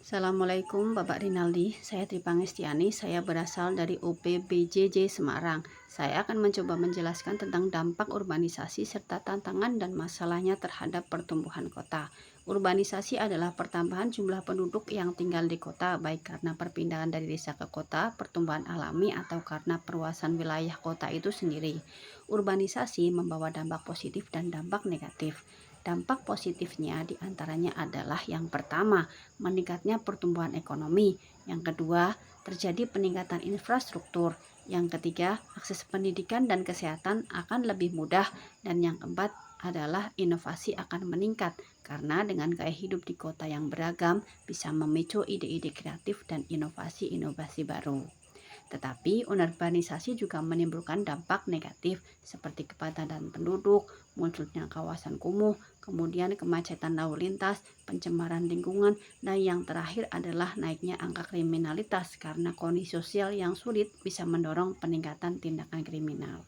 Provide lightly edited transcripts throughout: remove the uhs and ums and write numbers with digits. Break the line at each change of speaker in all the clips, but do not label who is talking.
Assalamualaikum Bapak Rinaldi, saya Tri Pangestiani, saya berasal dari UPBJJ Semarang. Saya akan mencoba menjelaskan tentang dampak urbanisasi serta tantangan dan masalahnya terhadap pertumbuhan kota. Urbanisasi adalah pertambahan jumlah penduduk yang tinggal di kota, baik karena perpindahan dari desa ke kota, pertumbuhan alami, atau karena perluasan wilayah kota itu sendiri. Urbanisasi membawa dampak positif dan dampak negatif. Dampak positifnya diantaranya adalah yang pertama, meningkatnya pertumbuhan ekonomi. Yang kedua, terjadi peningkatan infrastruktur. Yang ketiga, akses pendidikan dan kesehatan akan lebih mudah. Dan yang keempat adalah inovasi akan meningkat karena dengan gaya hidup di kota yang beragam bisa memicu ide-ide kreatif dan inovasi-inovasi baru. Tetapi urbanisasi juga menimbulkan dampak negatif seperti kepadatan penduduk, munculnya kawasan kumuh, kemudian kemacetan lalu lintas, pencemaran lingkungan, dan yang terakhir adalah naiknya angka kriminalitas karena kondisi sosial yang sulit bisa mendorong peningkatan tindakan kriminal.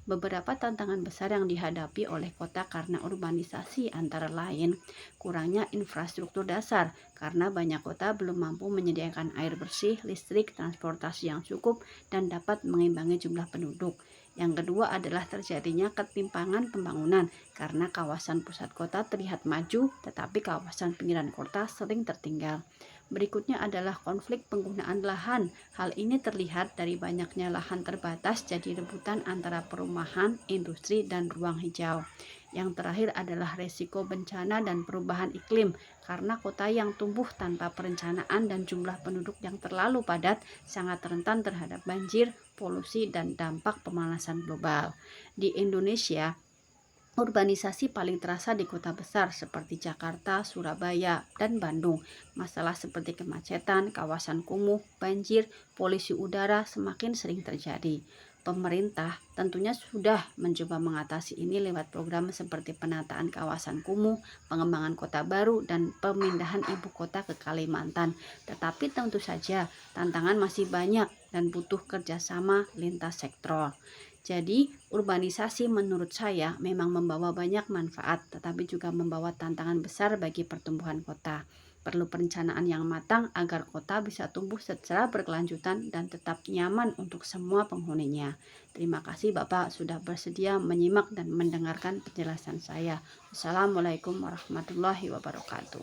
Beberapa tantangan besar yang dihadapi oleh kota karena urbanisasi antara lain kurangnya infrastruktur dasar karena banyak kota belum mampu menyediakan air bersih, listrik, transportasi yang cukup dan dapat mengimbangi jumlah penduduk. Yang kedua adalah terjadinya ketimpangan pembangunan karena kawasan pusat kota terlihat maju tetapi kawasan pinggiran kota sering tertinggal. Berikutnya adalah konflik penggunaan lahan. Hal ini terlihat dari banyaknya lahan terbatas jadi rebutan antara perumahan, industri, dan ruang hijau. Yang terakhir adalah resiko bencana dan perubahan iklim karena kota yang tumbuh tanpa perencanaan dan jumlah penduduk yang terlalu padat sangat rentan terhadap banjir, polusi, dan dampak pemanasan global. Di Indonesia, urbanisasi paling terasa di kota besar seperti Jakarta, Surabaya, dan Bandung. Masalah seperti kemacetan, kawasan kumuh, banjir, polusi udara semakin sering terjadi. Pemerintah tentunya sudah mencoba mengatasi ini lewat program seperti penataan kawasan kumuh, pengembangan kota baru, dan pemindahan ibu kota ke Kalimantan. Tetapi tentu saja tantangan masih banyak dan butuh kerjasama lintas sektor. Jadi, urbanisasi menurut saya memang membawa banyak manfaat, tetapi juga membawa tantangan besar bagi pertumbuhan kota. Perlu perencanaan yang matang agar kota bisa tumbuh secara berkelanjutan dan tetap nyaman untuk semua penghuninya. Terima kasih Bapak sudah bersedia menyimak dan mendengarkan penjelasan saya. Wassalamualaikum warahmatullahi wabarakatuh.